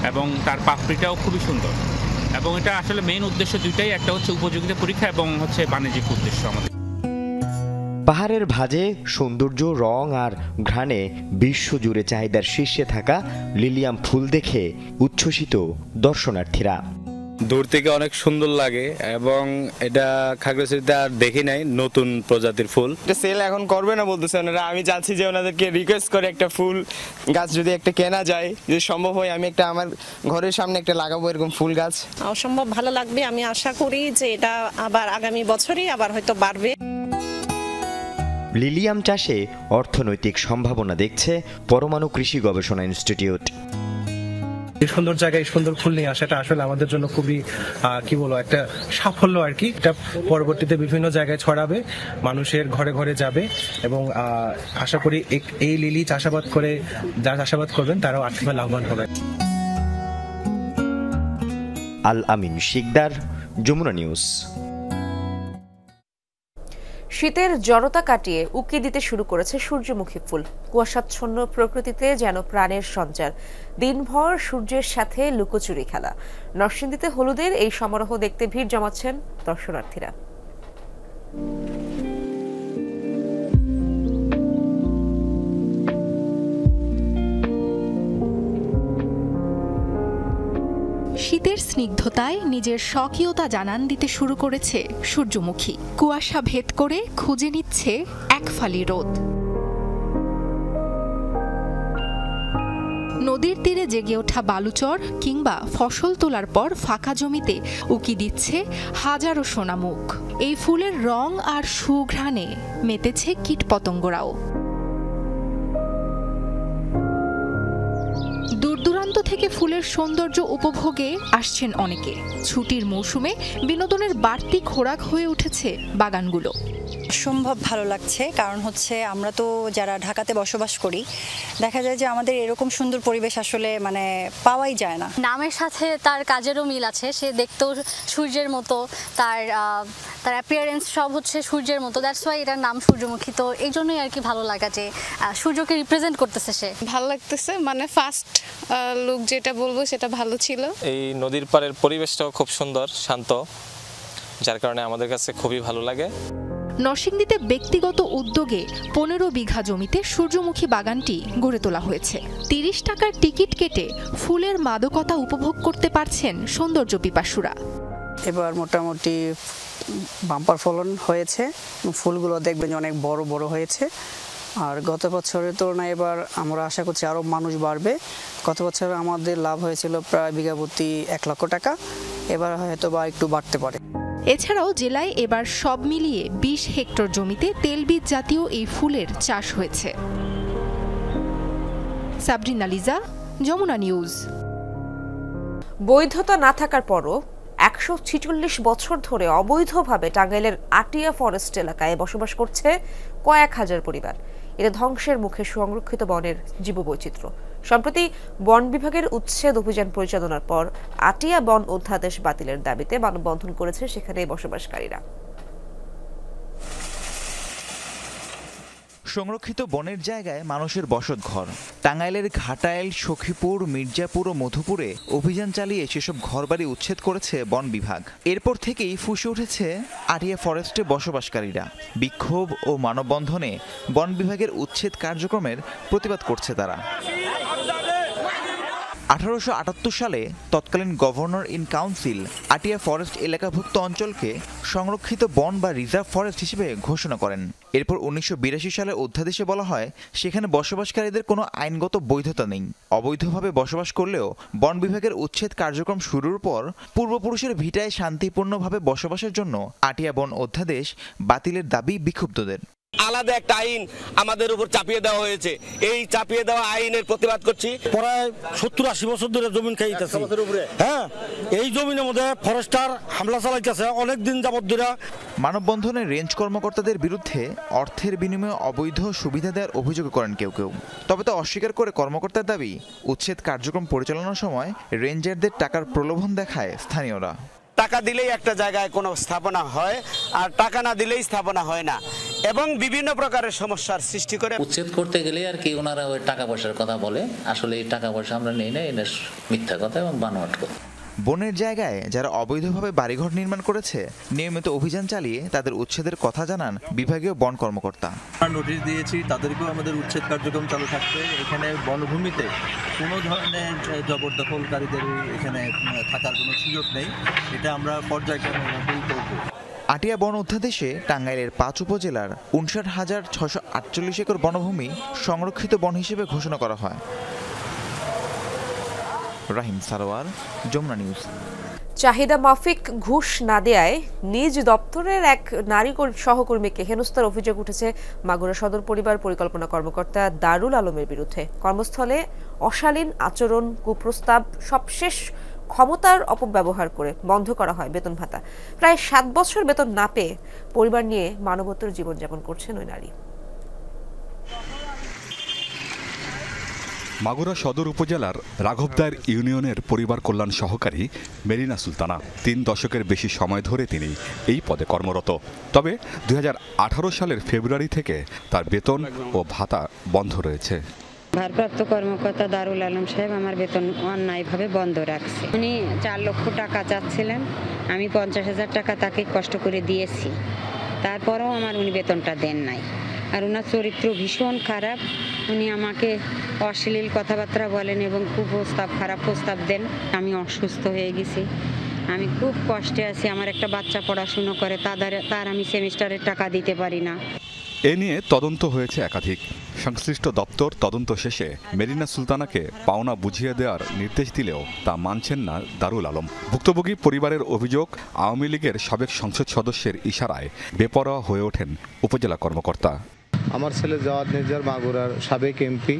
এবং তার পাপড়িটাও খুবই সুন্দর। এবং এটা আসলে মেইন উদ্দেশ্য দুইটাই, একটা হচ্ছে উপযোগিতা পরীক্ষা এবং হচ্ছে বাণিজ্যিক উদ্দেশ্য আমাদের। পাহাড়ের ভাঁজে সৌন্দর্য, রং আর ঘ্রাণে বিশ্বজুড়ে চাহিদার শীর্ষে থাকা লিলিয়াম ফুল দেখে উচ্ছ্বসিত দর্শনার্থীরা। দূর থেকে অনেক সুন্দর লাগে এবং এটা খাগড়াছড়িতে আর দেখি নাই নতুন প্রজাতির ফুল। এটা সেল এখন করবে না বলতেছে ওনারা। আমি চাচ্ছি যে ওনাদেরকে রিকোয়েস্ট করে একটা ফুল গাছ যদি একটা কেনা যায়, যদি সম্ভব হয় আমি একটা আমার ঘরের সামনে একটা লাগাবো এরকম ফুল গাছ। অসম্ভব ভালো লাগবে। আমি আশা করি যে এটা আবার আগামী বছরই আবার হয়তো বাড়বে। লিলিয়াম চাষে অর্থনৈতিক সম্ভাবনা দেখছে পরমাণু কৃষি গবেষণা ইনস্টিটিউট। এই সুন্দর জায়গায় সুন্দর ফুল নিয়ে আসাটা আসলে আমাদের জন্য খুবই কি বলবো একটা সাফল্য আর কি। এটা পরবর্তীতে বিভিন্ন জায়গায় ছড়াবে, মানুষের ঘরে ঘরে যাবে এবং আশা করি এই লিলি চাষাবাদ করে যারা চাষাবাদ করবেন তারাও আর্থিকভাবে লাভবান হবে। আল আমিন শিকদার, যমুনা নিউজ। শীতের জড়তা কাটিয়ে উকি দিতে শুরু করেছে সূর্যমুখী ফুল। কুয়াশাচ্ছন্ন প্রকৃতিতে যেন প্রাণের সঞ্চার, দিনভর সূর্যের সাথে লুকোচুরি খেলা। নরসিংদীতে হলুদের এই সমারোহ দেখতে ভিড় জমাচ্ছেন দর্শনার্থীরা। শীতের স্নিগ্ধতায় নিজের স্বকীয়তা জানান দিতে শুরু করেছে সূর্যমুখী। কুয়াশা ভেদ করে খুঁজে নিচ্ছে এক ফালি রোদ। নদীর তীরে জেগে ওঠা বালুচর কিংবা ফসল তোলার পর ফাঁকা জমিতে উকি দিচ্ছে হাজারো সোনামুখ। এই ফুলের রং আর সুঘ্রাণে মেতেছে কীটপতঙ্গরাও। দূরদূরান্ত থেকে ফুলের সৌন্দর্য উপভোগে আসছেন অনেকে। ছুটির মৌসুমে বিনোদনের বাড়তি খোরাক হয়ে উঠেছে বাগানগুলো। অসম্ভব ভালো লাগছে, কারণ হচ্ছে আমরা তো যারা ঢাকাতে বসবাস করি, দেখা যায় যে আমাদের এরকম সুন্দর পরিবেশ আসলে মানে পাওয়াই যায় না। নামের সাথে তার কাজেরও মিল আছে, সে দেখতেও সূর্যের মতো, তার অ্যাপিয়ারেন্স সব হচ্ছে সূর্যের মতো, দ্যাটস ওয়াই এটার নাম সূর্যমুখী। তো এই জন্যই আর কি ভালো লাগা যে সূর্যকে রিপ্রেজেন্ট করতেছে সে। ভালো লাগতেছে, মানে ফার্স্ট লুক যেটা বলবো সেটা ভালো ছিল। এই নদীর পাড়ের পরিবেশটাও খুব সুন্দর, শান্ত, যার কারণে আমাদের কাছে খুবই ভালো লাগে। নরসিংদীতে ব্যক্তিগত উদ্যোগে 15 বিঘা জমিতে সূর্যমুখী বাগানটি গড়ে তোলা হয়েছে। 30 টাকার টিকিট কেটে ফুলের মাদকতা উপভোগ করতে পারছেন সৌন্দর্য পিপাসুরা। এবার মোটামুটি বাম্পার ফলন হয়েছে, ফুলগুলো দেখবেন অনেক বড় বড় হয়েছে। আর গত বছরের তুলনায় এবার আমরা আশা করছি আরও মানুষ বাড়বে। গত বছর আমাদের লাভ হয়েছিল প্রায় বিঘা প্রতি 1 লক্ষ টাকা, এবার হয়তো বা একটু বাড়তে পারে। এছাড়াও জেলায় এবার সব মিলিয়ে 20 হেক্টর জমিতে তেলবীজ জাতীয় এই ফুলের চাষ হয়েছে। সাবরিনা লিজা, যমুনা নিউজ। বৈধতা না থাকার পরও 146 বছর ধরে অবৈধভাবে টাঙ্গাইলের আটিয়া ফরেস্ট এলাকায় বসবাস করছে কয়েক হাজার পরিবার। এতে ধ্বংসের মুখে সংরক্ষিত বনের জীববৈচিত্র্য। সম্প্রতি বন বিভাগের উচ্ছেদ অভিযান পরিচালনার পর আটিয়া বন অধ্যাদেশ বাতিলের দাবিতে মানববন্ধন করেছে সেখানে বসবাসকারীরা। সংরক্ষিত বনের জায়গায় মানুষের বসতঘর। টাঙ্গাইলের ঘাটাইল, সখীপুর, মির্জাপুর ও মধুপুরে অভিযান চালিয়ে সেসব ঘরবাড়ি উচ্ছেদ করেছে বন বিভাগ। এরপর থেকেই ফুঁসে উঠেছে আটিয়া ফরেস্টে বসবাসকারীরা। বিক্ষোভ ও মানববন্ধনে বন বিভাগের উচ্ছেদ কার্যক্রমের প্রতিবাদ করছে তারা। 1878 সালে তৎকালীন গভর্নর ইন কাউন্সিল আটিয়া ফরেস্ট এলাকাভুক্ত অঞ্চলকে সংরক্ষিত বন বা রিজার্ভ ফরেস্ট হিসেবে ঘোষণা করেন। এরপর 1982 সালে অধ্যাদেশে বলা হয় সেখানে বসবাসকারীদের কোনো আইনগত বৈধতা নেই। অবৈধভাবে বসবাস করলেও বন বিভাগের উচ্ছেদ কার্যক্রম শুরুর পর পূর্বপুরুষের ভিটায় শান্তিপূর্ণভাবে বসবাসের জন্য আটিয়া বন অধ্যাদেশ বাতিলের দাবি বিক্ষুব্ধদের। আলাদা একটা আইন আমাদের উপর চাপিয়ে দেওয়া হয়েছে, এই চাপিয়ে দেওয়া আইনের প্রতিবাদ করছি। প্রায় 70-80 বছর ধরে জমিন খাইতেছে। হ্যাঁ, এই জমিনের মধ্যে ফরেস্টার হামলা চালাইতেছে অনেক দিন যাবত ধরে। মানববন্ধনে রেঞ্জ কর্মকর্তাদের বিরুদ্ধে অর্থের বিনিময়ে অবৈধ সুবিধা দেওয়ার অভিযোগ করেন কেউ কেউ। তবে তা অস্বীকার করে কর্মকর্তার দাবি, উচ্ছেদ কার্যক্রম পরিচালনার সময় রেঞ্জারদের টাকার প্রলোভন দেখায় স্থানীয়রা। টাকা দিলেই একটা জায়গায় কোনো স্থাপনা হয়, আর টাকা না দিলেই স্থাপনা হয় না, এবং বিভিন্ন প্রকারের সমস্যার সৃষ্টি করে। উচ্ছেদ করতে গেলে আর কি ওনারা ওই টাকা পয়সার কথা বলে, আসলে এই টাকা পয়সা আমরা নেই না, এটা মিথ্যা কথা এবং বানোয়াট কথা। বনের জায়গায় যারা অবৈধভাবে বাড়িঘর নির্মাণ করেছে নিয়মিত অভিযান চালিয়ে তাদের উচ্ছেদের কথা জানান বিভাগীয় বন কর্মকর্তা। নোটিশ দিয়েছি, তাদেরকেও আমাদের উচ্ছেদ কার্যক্রম চালু থাকবে। এখানে বনভূমিতে কোনো ধরনের জবরদখলকারীদের এখানে থাকার কোনো সুযোগ নেই, এটা আমরা পর্যায়ক্রমে করব। আটিয়া বন অধ্যাদেশে টাঙ্গাইলের 5 উপজেলার 59,648 একর বনভূমি সংরক্ষিত বন হিসেবে ঘোষণা করা হয়। রাহিম সারোয়ার, যমুনা নিউজ। চাহিদা মাফিক ঘুষ না দেয়ায় নিজ দপ্তরের এক নারী সহকর্মীকে হেনস্থার অভিযোগ উঠেছে মাগুরা সদর পরিবার পরিকল্পনা কর্মকর্তা দারুল আলমের বিরুদ্ধে। কর্মস্থলে অশালীন আচরণ, কুপ্রস্তাব, সবশেষ ক্ষমতার অপব্যবহার করে বন্ধ করা হয় বেতন ভাতা। প্রায় 7 বছর বেতন না পেয়ে পরিবার নিয়ে মানবতর জীবনযাপন করছেন ওই নারী। মাগুরা সদর উপজেলার রাঘবদার ইউনিয়নের পরিবার কল্যাণ সহকারী মেরিনা সুলতানা 3 দশকের বেশি সময় ধরে তিনি এই পদে কর্মরত। তবে 2018 সালের ফেব্রুয়ারি থেকে তার বেতন ও ভাতা বন্ধ রয়েছে। ভারপ্রাপ্ত কর্মকর্তা দারুল আলম সাহেব আমার বেতন অন্যায়ভাবে বন্ধ রাখছে। উনি 4 লক্ষ টাকা চাচ্ছিলেন, আমি 50,000 টাকা তাকে কষ্ট করে দিয়েছি, তারপরেও আমার উনি বেতনটা দেন নাই। আর ওনার চরিত্র ভীষণ খারাপ, উনি আমাকে অশ্লীল কথাবার্তা বলেন এবং কুপ্রস্তাব, খারাপ প্রস্তাব দেন। আমি অসুস্থ হয়ে গেছি, আমি খুব কষ্টে আছি, আমার একটা বাচ্চা পড়াশুনো করে, তার আমি সেমিস্টারের টাকা দিতে পারি না। এ নিয়ে তদন্ত হয়েছে একাধিক। সংশ্লিষ্ট দপ্তর তদন্ত শেষে মেরিনা সুলতানাকে পাওনা বুঝিয়ে দেওয়ার নির্দেশ দিলেও তা মানছেন না দারুল আলম। ভুক্তভোগী পরিবারের অভিযোগ, আওয়ামী লীগের সাবেক সংসদ সদস্যের ইশারায় বেপরোয়া হয়ে ওঠেন উপজেলা কর্মকর্তা। আমার ছেলে জাওয়াদ নিজার মাগুরার সাবেক এমপি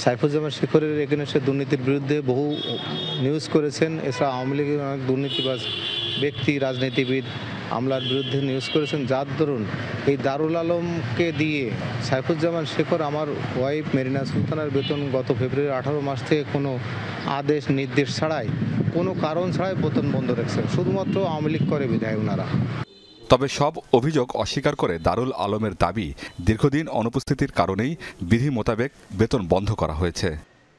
সাইফুজ্জামান শেখরের এখানে সে দুর্নীতির বিরুদ্ধে বহু নিউজ করেছেন। এছাড়া আওয়ামী লীগের অনেক দুর্নীতিবাজ ব্যক্তি, রাজনীতিবিদ, আমলার বিরুদ্ধে নিউজ করেছেন, যার দরুন এই দারুল আলমকে দিয়ে সাইফুজ্জামান শেখর আমার ওয়াইফ মেরিনা সুলতানার বেতন গত ফেব্রুয়ারি 18 মাস থেকে কোনো আদেশ নির্দেশ ছাড়াই, কোনো কারণ ছাড়াই বেতন বন্ধ রেখেছেন, শুধুমাত্র আওয়ামী লীগ করে বিধায় ওনারা। তবে সব অভিযোগ অস্বীকার করে দারুল আলমের দাবি, দীর্ঘদিন অনুপস্থিতির কারণেই বিধি মোতাবেক বেতন বন্ধ করা হয়েছে।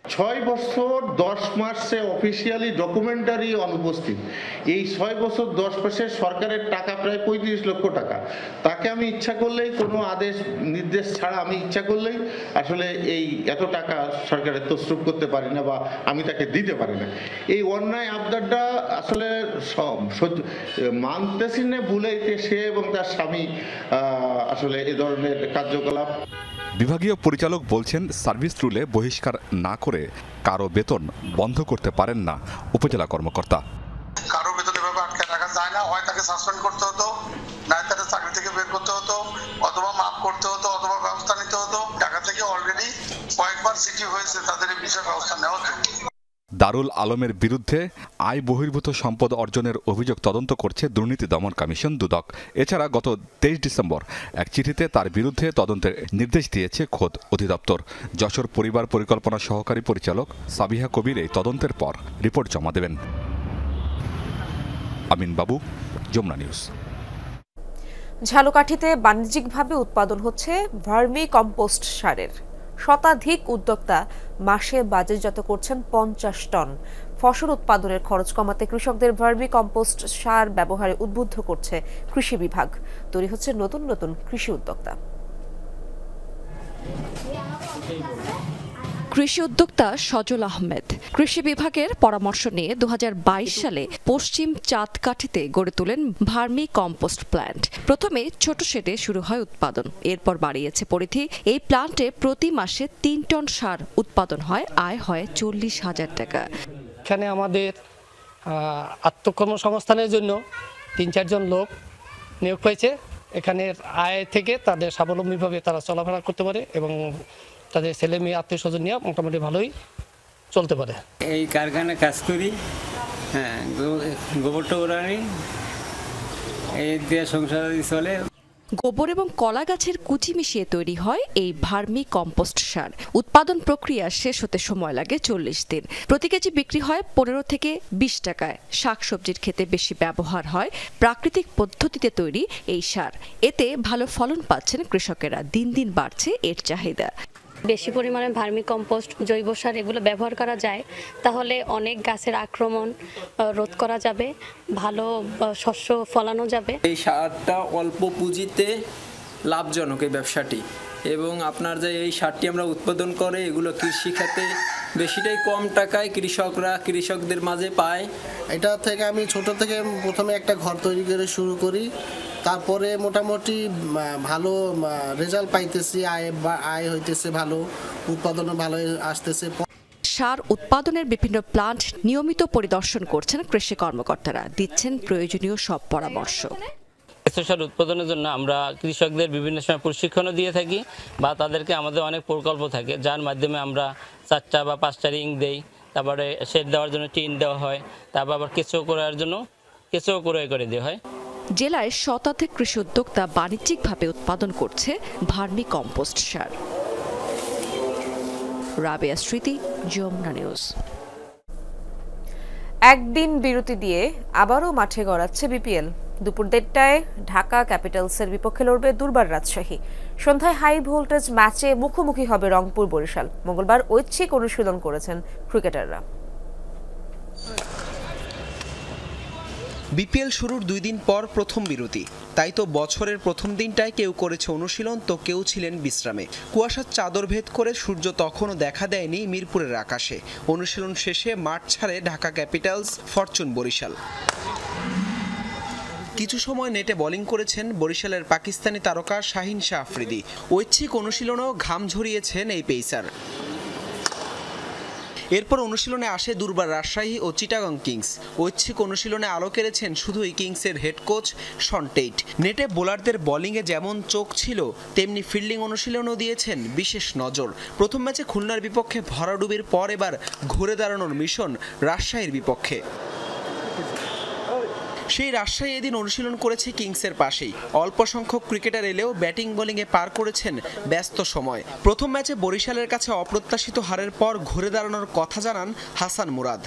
6 বছর 10 মাস সে অফিসিয়ালি ডকুমেন্টারি অনুপস্থিত। এই 6 বছর 10 মাসে সরকারের টাকা প্রায় 35 লক্ষ টাকা। তাকে আমি ইচ্ছা করলেই, কোনো আদেশ নির্দেশ ছাড়া আমি ইচ্ছা করলেই আসলে এই এত টাকা সরকারের তসরুপ করতে পারি না বা আমি তাকে দিতে পারি না। এই অন্যায় আবদারটা আসলে মানতেছি না, ভুলেইতে সে এবং তার স্বামী আসলে এ ধরনের কার্যকলাপ। বিভাগীয় পরিচালক বলছেন, সার্ভিস রুলে বহিষ্কার না করে কারো বেতন বন্ধ করতে পারেন না উপজেলা কর্মকর্তা। কারো বেতন এভাবে আটকে রাখা যায় না, হয় তাকে সাসপেন্ড করতে হতো, না তাকে চাকরি থেকে বের করতে হতো, অথবা মাফ করতে হতো, অথবা ব্যবস্থা নিতে হতো। ঢাকা থেকে অলরেডি কয়েকবার সিটি হয়েছে, তাদের এই বিষয়ে ব্যবস্থা নেওয়া হতো। দারুল আলমের বিরুদ্ধে আয় বহির্ভূত সম্পদ অর্জনের অভিযোগ তদন্ত করছে দুর্নীতি দমন কমিশন দুদক। এছাড়া গত 23 ডিসেম্বর এক চিঠিতে তার বিরুদ্ধে তদন্তের নির্দেশ দিয়েছে খোদ অধিদপ্তর। যশোর পরিবার পরিকল্পনা সহকারী পরিচালক সাবিহা কবির এই তদন্তের পর রিপোর্ট জমা দেবেন। আমিন বাবু, যমুনা নিউজ। ঝালকাঠিতে বাণিজ্যিকভাবে উৎপাদন হচ্ছে ভার্মি কম্পোস্ট সারের। শতাধিক উদ্যোক্তা মাসে বাজারজাত করছেন 50 টন। ফসল উৎপাদনের খরচ কমাতে কৃষকদের ভার্মি কম্পোস্ট সার ব্যবহারে উদ্বুদ্ধ করছে কৃষি বিভাগ। তৈরি হচ্ছে নতুন নতুন কৃষি উদ্যোক্তা। কৃষি উদ্যোক্তা সজল আহমেদ কৃষি বিভাগের পরামর্শ নিয়ে 2022 সালে পশ্চিম চাঁদকাঠিতে গড়ে তোলেন ভার্মি কম্পোস্ট প্ল্যান্ট। প্রথমে ছোট শেডে শুরু হয় উৎপাদন, এরপর বাড়িয়েছে পরিধি। এই প্ল্যান্টে প্রতি মাসে 3 টন সার উৎপাদন হয়, আয় হয় 40,000 টাকা। এখানে আমাদের আত্মকর্মসংস্থানের জন্য 3-4 জন লোক নিয়োগ হয়েছে। এখানের আয় থেকে তাদের স্বাবলম্বীভাবে তারা চলাফেরা করতে পারে এবং তাদের ছেলে মেয়ে আত্মীয় স্বজন নিয়ে মোটামুটি ভালোই চলতে পারে। এই কারখানায় কাজ করি, হ্যাঁ, গোবর টোবর আনি, এই দিয়ে সংসার চলে। গোবর এবং কলা গাছের কুচি মিশিয়ে তৈরি হয় এই ভার্মি কম্পোস্ট সার। উৎপাদন প্রক্রিয়া শেষ হতে সময় লাগে 40 দিন। প্রতি কেজি বিক্রি হয় 15 থেকে 20 টাকায়। শাকসবজির ক্ষেতে বেশি ব্যবহার হয় প্রাকৃতিক পদ্ধতিতে তৈরি এই সার। এতে ভালো ফলন পাচ্ছেন কৃষকেরা। দিন দিন বাড়ছে এর চাহিদা। বেশি পরিমাণে ভার্মি কম্পোস্ট, জৈব সার এগুলো ব্যবহার করা যায়, তাহলে অনেক গাছের আক্রমণ রোধ করা যাবে, ভালো শস্য ফলানো যাবে। এই সারটা অল্প পুঁজিতে লাভজনক এই ব্যবসাটি, এবং আপনার যে এই সারটি আমরা উৎপাদন করে এগুলো কৃষি খাতে বেশিটাই কম টাকায় কৃষকদের মাঝে পায়। এটা থেকে আমি ছোট থেকে প্রথমে একটা ঘর তৈরি করে শুরু করি, তারপরে মোটামুটি ভালো রেজাল্ট পাইতেছি, আয় হইতেছে ভালো, উৎপাদনও ভালো আসতেছে। সার উৎপাদনের বিভিন্ন প্লান্ট নিয়মিত পরিদর্শন করছেন কৃষি কর্মকর্তারা, দিচ্ছেন প্রয়োজনীয় সব পরামর্শ। কেঁচো সার উৎপাদনের জন্য আমরা কৃষকদের বিভিন্ন সময় প্রশিক্ষণও দিয়ে থাকি বা তাদেরকে আমাদের অনেক প্রকল্প থাকে যার মাধ্যমে আমরা 4টা বা 5টা রিং দেই, তারপরে শেড দেওয়ার জন্য টিন দেওয়া হয়, তারপর আবার কেঁচো করার জন্য কেঁচো ক্রয় করে দেওয়া হয়। জেলায় শতাধিক কৃষি উদ্যোক্তা বাণিজ্যিকভাবে উৎপাদন করছে ভার্মি কম্পোস্ট সার। রাবেয়া স্মৃতি, যমুনা নিউজ। একদিন বিরতি দিয়ে আবারও মাঠে গড়াচ্ছে বিপিএল। দুপুর 1টায় ঢাকা ক্যাপিটালসের বিপক্ষে লড়বে দুর্বার রাজশাহী। সন্ধ্যায় হাই ভোল্টেজ ম্যাচে মুখোমুখি হবে রংপুর বরিশাল। মঙ্গলবার ঐচ্ছিক অনুশীলন করেছেন ক্রিকেটাররা। বিপিএল শুরুর 2 দিন পর প্রথম বিরতি, তাই তো বছরের প্রথম দিনটায় কেউ করেছে অনুশীলন তো কেউ ছিলেন বিশ্রামে। কুয়াশার চাদর ভেদ করে সূর্য তখনও দেখা দেয়নি মিরপুরের আকাশে। অনুশীলন শেষে মাঠ ছাড়ে ঢাকা ক্যাপিটালস, ফরচুন বরিশাল। কিছু সময় নেটে বোলিং করেছেন বরিশালের পাকিস্তানি তারকা শাহিন শাহ আফ্রিদি। ঐচ্ছিক অনুশীলনেও ঘাম ঝরিয়েছেন এই পেসার। এরপর অনুশীলনে আসে দুর্বার রাজশাহী ও চিটাগং কিংস। ঐচ্ছিক অনুশীলনে আলো কেড়েছেন শুধুই কিংসের হেড কোচ শন টেইট। নেটে বোলারদের বোলিংয়ে যেমন চোখ ছিল, তেমনি ফিল্ডিং অনুশীলনও দিয়েছেন বিশেষ নজর। প্রথম ম্যাচে খুলনার বিপক্ষে ভরাডুবির পর এবার ঘুরে দাঁড়ানোর মিশন রাজশাহীর বিপক্ষে। সেই রাজশাহী এদিন অনুশীলন করেছে কিংসের পাশেই। অল্প সংখ্যক ক্রিকেটার এলেও ব্যাটিং বোলিংয়ে পার করেছেন ব্যস্ত সময়। প্রথম ম্যাচে বরিশালের কাছে অপ্রত্যাশিত হারের পর ঘুরে দাঁড়ানোর কথা জানান হাসান মুরাদ।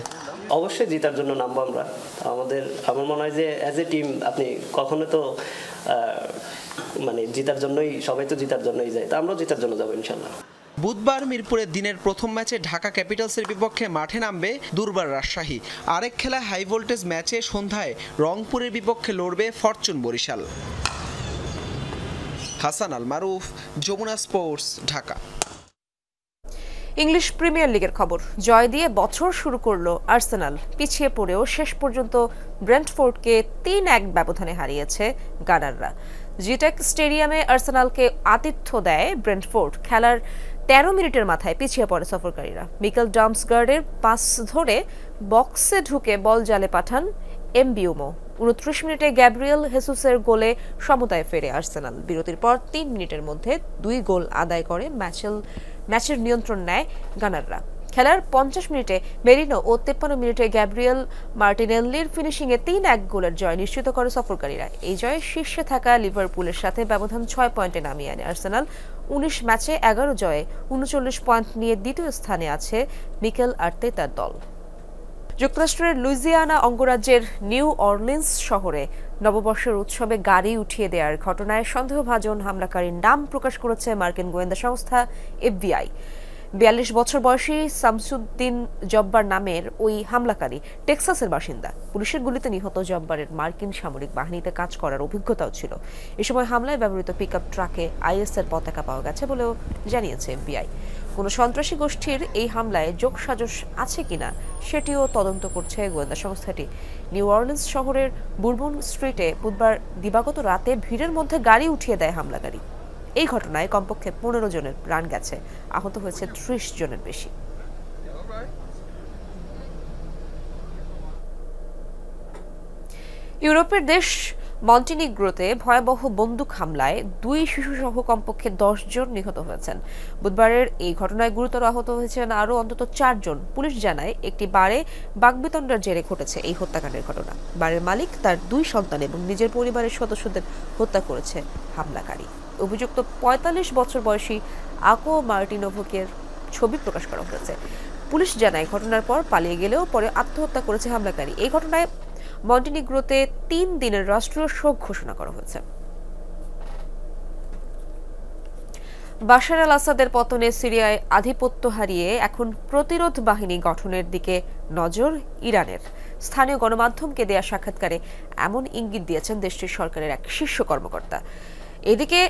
অবশ্যই জেতার জন্য নামবো আমরা। আমার মনে হয় যে অ্যাজ এ টিম আপনি কখনো তো জেতার জন্যই, সবাই তো জেতার জন্যই যায়, তা আমরাও জেতার জন্য যাবো ইনশাল্লাহ। বুধবার মিরপুরের দিনের প্রথম ম্যাচে ঢাকা ক্যাপিটালসের বিপক্ষে মাঠে নামবে দুর্বার রাজশাহী। আরেক খেলায় হাই ভোল্টেজ ম্যাচে সন্ধ্যায় রংপুরের বিপক্ষে লড়বে fortune Barishal. Hasan Al Maruf, Jamuna sports, Dhaka. English premier লিগের খবর। জয় দিয়ে বছর শুরু করলো আর্সেনাল। পিছিয়ে পড়েও শেষ পর্যন্ত ব্রেন্টফোর্ডকে 3-1 ব্যবধানে হারিয়েছে গানাররা। জিটেক স্টেডিয়ামে আর্সেনালকে আতিথ্য দেয় ব্রেন্টফোর্ড। খেলার 13 মিনিটের মাথায় পিছিয়ে পড়ে সফরকারীরা। মিকেল ডামসগার্ডের পাস ধরে বক্সে ঢুকে বল জালে পাঠান এমবিউমো। 29 মিনিটে গ্যাব্রিয়েল হেসুসের গোলে সমতায় ফেরে আর্সেনাল। বিরতির পর 3 মিনিটের মধ্যে 2 গোল আদায় করে ম্যাচের নিয়ন্ত্রণ নেয় গানাররা। খেলার 50 মিনিটে মেরিনো ও 53 মিনিটে গ্যাব্রিয়েল মার্টিনেল্লির ফিনিশিংয়ে 3-1 গোলের জয় নিশ্চিত করে সফরকারীরা। এই জয়ে শীর্ষে থাকা লিভারপুলের সাথে ব্যবধান 6 পয়েন্টে নামিয়ে আনে আর্সেনাল। 19 ম্যাচে 11 জয়ে 39 পয়েন্ট নিয়ে দ্বিতীয় স্থানে আছে মিকেল আর্তেতার দল। যুক্তরাষ্ট্রের লুইজিয়ানা অঙ্গরাজ্যের নিউ অরলিন্স শহরে নববর্ষের উৎসবে গাড়ি উঠিয়ে দেওয়ার ঘটনায় সন্দেহভাজন হামলাকারীর নাম প্রকাশ করেছে মার্কিন গোয়েন্দা সংস্থা FBI। 42 বছর বয়সী শামসুদ্দিন জব্বার নামের ওই হামলাকারী টেক্সাসের বাসিন্দা। পুলিশের গুলিতে নিহত জব্বারের মার্কিন সামরিক বাহিনীতে কাজ করার অভিজ্ঞতাও ছিল। এ সময় হামলায় ব্যবহৃত পিকআপ ট্রাকে IS-এর পতাকা পাওয়া গেছে বলেও জানিয়েছে FBI। কোনো সন্ত্রাসী গোষ্ঠীর এই হামলায় যোগসাজশ আছে কিনা সেটিও তদন্ত করছে গোয়েন্দা সংস্থাটি। নিউ অরলিন্স শহরের বুরবন স্ট্রিটে বুধবার দিবাগত রাতে ভিড়ের মধ্যে গাড়ি উঠিয়ে দেয় হামলাকারী। এই ঘটনায় কমপক্ষে 15 জনের প্রাণ গেছে, আহত হয়েছে 30 জনের বেশি। ইউরোপের দেশ মন্টিনিগ্রোতে ভয়াবহ বন্দুক হামলায় 2 শিশুসহ কমপক্ষে 10 জন নিহত হয়েছেন। বুধবারের এই ঘটনায় গুরুতর আহত হয়েছেন আরও অন্তত 4 জন। পুলিশ জানায় একটি বারে বাকবিতণ্ডার জেরে ঘটেছে এই হত্যাকাণ্ডের ঘটনা। বারের মালিক তার 2 সন্তান এবং নিজের পরিবারের সদস্যদের হত্যা করেছে হামলাকারী। অভিযুক্ত 45 বছর বয়সী আকো মার্টিনোভোকের ছবি প্রকাশ করা হয়েছে। পুলিশ জানায় ঘটনার পর পালিয়ে গেলেও পরে আত্মহত্যা করেছে হামলাকারী। এই ঘটনায় মন্টিনিগ্রোতে 3 দিনের রাষ্ট্রীয় শোক ঘোষণা করা হয়েছে। বাশার আল আসাদের পতনে সিরিয়ায় আধিপত্য হারিয়ে এখন প্রতিরোধ বাহিনী গঠনের দিকে নজর ইরানের। স্থানীয় গণমাধ্যমকে দেয়া সাক্ষাৎকারে এমন ইঙ্গিত দিয়েছেন দেশটির সরকারের এক শীর্ষ কর্মকর্তা। এদিকে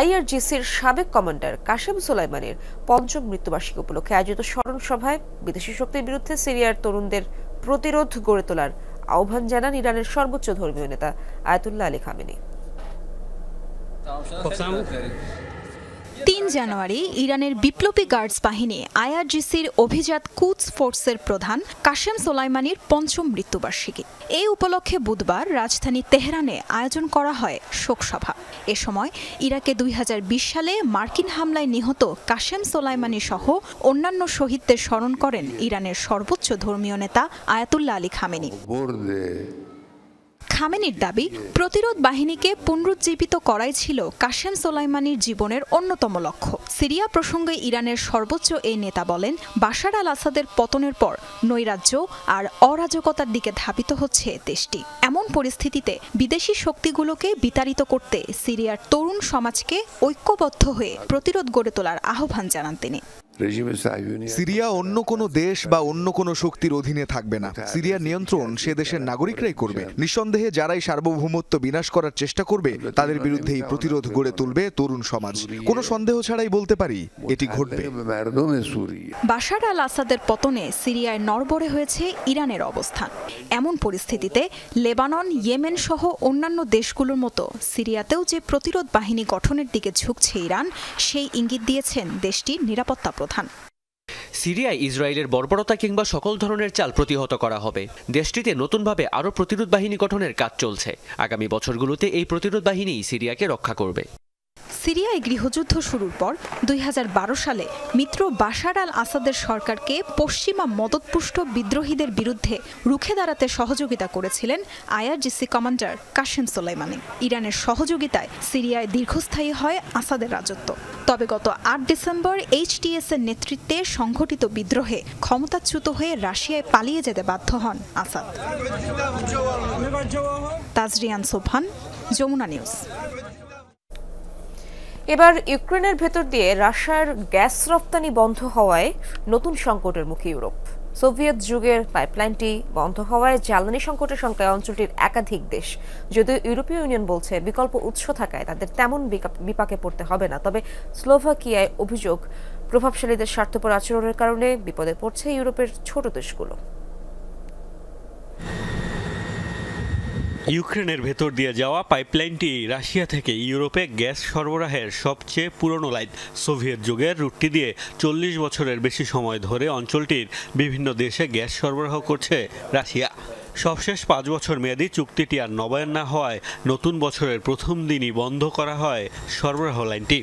IRGCর সাবেক কমান্ডার কাশেম সোলাইমানের 5ম মৃত্যুবার্ষিকী উপলক্ষে আয়োজিত স্মরণ সভায় বিদেশি শক্তির বিরুদ্ধে সিরিয়ার তরুণদের প্রতিরোধ গড়ে তোলার আহ্বান জানান ইরানের সর্বোচ্চ ধর্মীয় নেতা আয়াতুল্লাহ আলী খামেনি। ৩ জানুয়ারি ইরানের বিপ্লবী গার্ডস বাহিনী আইআরজিসির অভিজাত কুদস ফোর্সের প্রধান কাশেম সোলাইমানির ৫ম মৃত্যুবার্ষিকী। এই উপলক্ষে বুধবার রাজধানী তেহরানে আয়োজন করা হয় শোকসভা। এ সময় ইরাকে ২০২০ সালে মার্কিন হামলায় নিহত কাশেম সোলাইমানি সহ অন্যান্য শহীদদের স্মরণ করেন ইরানের সর্বোচ্চ ধর্মীয় নেতা আয়াতুল্লাহ আলী খামেনি। খামেনির দাবি, প্রতিরোধ বাহিনীকে পুনরুজ্জীবিত করাই ছিল কাশেম সোলাইমানির জীবনের অন্যতম লক্ষ্য। সিরিয়া প্রসঙ্গে ইরানের সর্বোচ্চ এই নেতা বলেন, বাশার আল আসাদের পতনের পর নৈরাজ্য আর অরাজকতার দিকে ধাবিত হচ্ছে দেশটি। এমন পরিস্থিতিতে বিদেশি শক্তিগুলোকে বিতাড়িত করতে সিরিয়ার তরুণ সমাজকে ঐক্যবদ্ধ হয়ে প্রতিরোধ গড়ে তোলার আহ্বান জানান তিনি। সিরিয়া অন্য কোনো দেশ বা অন্য কোনো শক্তির অধীনে থাকবে না। সিরিয়ার নিয়ন্ত্রণ সে দেশের নাগরিকরাই করবে। নিঃসন্দেহে যারাই সার্বভৌমত্ব বিনাশ করার চেষ্টা করবে তাদের বিরুদ্ধেই প্রতিরোধ গড়ে তুলবে তরুণ সমাজ। কোনো সন্দেহ ছাড়াই বলতে পারি এটি ঘটবে। বাশার আল আসাদের পতনে সিরিয়ায় নড়বড়ে হয়েছে ইরানের অবস্থান। এমন পরিস্থিতিতে লেবানন, ইয়েমেন সহ অন্যান্য দেশগুলোর মতো সিরিয়াতেও যে প্রতিরোধ বাহিনী গঠনের দিকে ঝুঁকছে ইরান, সেই ইঙ্গিত দিয়েছেন দেশটির নিরাপত্তা প্রধান। সিরিয়ায় ইসরায়েলের বর্বরতা কিংবা সকল ধরনের চাল প্রতিহত করা হবে। দেশটিতে নতুনভাবে আরও প্রতিরোধ বাহিনী গঠনের কাজ চলছে। আগামী বছরগুলোতে এই প্রতিরোধ বাহিনী সিরিয়াকে রক্ষা করবে। সিরিয়ায় গৃহযুদ্ধ শুরুর পর ২০১২ সালে মিত্র বাশার আল আসাদের সরকারকে পশ্চিমা মদতপুষ্ট বিদ্রোহীদের বিরুদ্ধে রুখে দাঁড়াতে সহযোগিতা করেছিলেন আইআরজিসি কমান্ডার কাশেম সোলাইমানি। ইরানের সহযোগিতায় সিরিয়ায় দীর্ঘস্থায়ী হয় আসাদের রাজত্ব। তবে গত ৮ ডিসেম্বর এইচটিএস এর নেতৃত্বে সংঘটিত বিদ্রোহে ক্ষমতাচ্যুত হয়ে রাশিয়ায় পালিয়ে যেতে বাধ্য হন আসাদ। তাজরিয়ান সোফান, যমুনা নিউজ। এবার ইউক্রেনের ভেতর দিয়ে রাশিয়ার গ্যাস রপ্তানি বন্ধ হওয়ায় নতুন সংকটের মুখে ইউরোপ। সোভিয়েত যুগের পাইপলাইনটি বন্ধ হওয়ায় জ্বালানি সংকটের সংখ্যায় অঞ্চলটির একাধিক দেশ। যদিও ইউরোপীয় ইউনিয়ন বলছে বিকল্প উৎস থাকায় তাদের তেমন বিপাকে পড়তে হবে না। তবে স্লোভাকিয়ায় অভিযোগ, প্রভাবশালীদের স্বার্থপর আচরণের কারণে বিপদে পড়ছে ইউরোপের ছোট দেশগুলো। ইউক্রেনের ভেতর দিয়ে যাওয়া পাইপলাইনটি রাশিয়া থেকে ইউরোপে গ্যাস সরবরাহের সবচেয়ে পুরনো লাইন। সোভিয়েত যুগের রুটটি দিয়ে ৪০ বছরের বেশি সময় ধরে অঞ্চলটির বিভিন্ন দেশে গ্যাস সরবরাহ করছে রাশিয়া। সবশেষ ৫ বছর মেয়াদী চুক্তিটি আর নবায়ন না হওয়ায় নতুন বছরের প্রথম দিনই বন্ধ করা হয় সরবরাহ লাইনটি।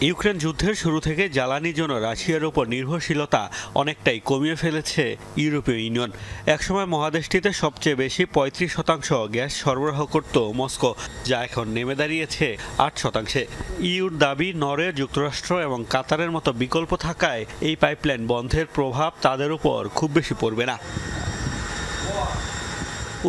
ইউক্রেন যুদ্ধের শুরু থেকে জ্বালানির জন্য রাশিয়ার উপর নির্ভরশীলতা অনেকটাই কমিয়ে ফেলেছে ইউরোপীয় ইউনিয়ন। একসময় মহাদেশটিতে সবচেয়ে বেশি ৩৫% গ্যাস সরবরাহ করত মস্কো, যা এখন নেমে দাঁড়িয়েছে ৮%। ইউর দাবি, নরওয়ে, যুক্তরাষ্ট্র এবং কাতারের মতো বিকল্প থাকায় এই পাইপলাইন বন্ধের প্রভাব তাদের উপর খুব বেশি পড়বে না।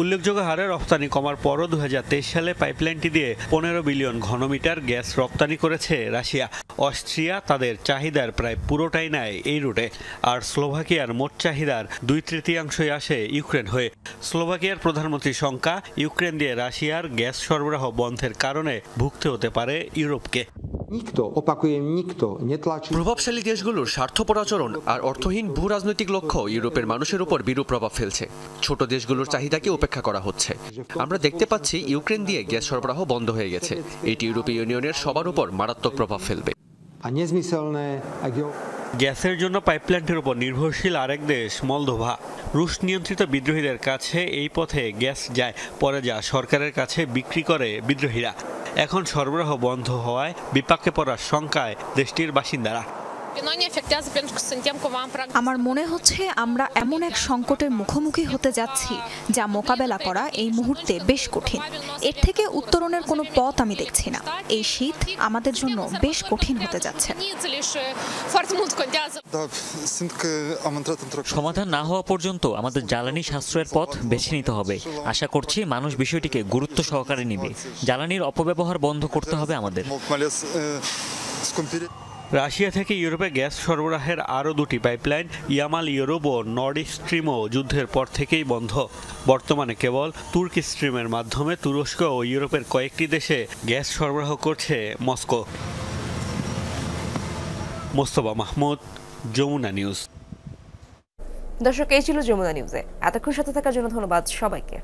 উল্লেখযোগ্য হারে রপ্তানি কমার পরও ২০২৩ সালে পাইপলাইনটি দিয়ে ১৫ বিলিয়ন ঘনমিটার গ্যাস রপ্তানি করেছে রাশিয়া। অস্ট্রিয়া তাদের চাহিদার প্রায় পুরোটাই নেয় এই রুটে, আর স্লোভাকিয়ার মোট চাহিদার ২/৩ আসে ইউক্রেন হয়ে। স্লোভাকিয়ার প্রধানমন্ত্রীর শঙ্কা, ইউক্রেন দিয়ে রাশিয়ার গ্যাস সরবরাহ বন্ধের কারণে ভুগতে হতে পারে ইউরোপকে। প্রভাবশালী দেশগুলোর স্বার্থপর আচরণ আর অর্থহীন ভূ রাজনৈতিক লক্ষ্য ইউরোপের মানুষের উপর বিরূপ প্রভাব ফেলছে। ছোট দেশগুলোর চাহিদাকে উপেক্ষা করা হচ্ছে। আমরা দেখতে পাচ্ছি ইউক্রেন দিয়ে গ্যাস সরবরাহ বন্ধ হয়ে গেছে। এটি ইউরোপীয় ইউনিয়নের সবার উপর মারাত্মক প্রভাব ফেলবে। গ্যাসের জন্য পাইপলাইনটির উপর নির্ভরশীল আরেক দেশ মলদোভা। রুশ নিয়ন্ত্রিত বিদ্রোহীদের কাছে এই পথে গ্যাস যায়, পরে যা সরকারের কাছে বিক্রি করে বিদ্রোহীরা। এখন সরবরাহ বন্ধ হওয়ায় বিপাকে পড়ার শঙ্কায় দেশটির বাসিন্দারা। আমার মনে হচ্ছে আমরা এমন এক সংকটের মুখোমুখি হতে যাচ্ছি যা মোকাবেলা করা এই মুহূর্তে বেশ কঠিন। এর থেকে উত্তরণের কোনো পথ আমি দেখছি না। এই শীত আমাদের জন্য বেশ কঠিন হতে যাচ্ছে। সমাধান না হওয়া পর্যন্ত আমাদের জ্বালানি সাশ্রয়ের পথ বেছে নিতে হবে। আশা করছি মানুষ বিষয়টিকে গুরুত্ব সহকারে নেবে। জ্বালানির অপব্যবহার বন্ধ করতে হবে আমাদের। রাশিয়া থেকে ইউরোপে গ্যাস সরবরাহের আরও ২টি পাইপলাইন, ইয়ামাল ইউরোপ ও নর্ড স্ট্রিমও যুদ্ধের পর থেকেই বন্ধ। বর্তমানে কেবল তুর্কি স্ট্রিমের মাধ্যমে তুরস্ক ও ইউরোপের কয়েকটি দেশে গ্যাস সরবরাহ করছে মস্কো। মোস্তফা মাহমুদ, যমুনা নিউজ। দর্শক, এই ছিল যমুনা নিউজে। এতক্ষণ সাথে থাকার জন্য ধন্যবাদ সবাইকে।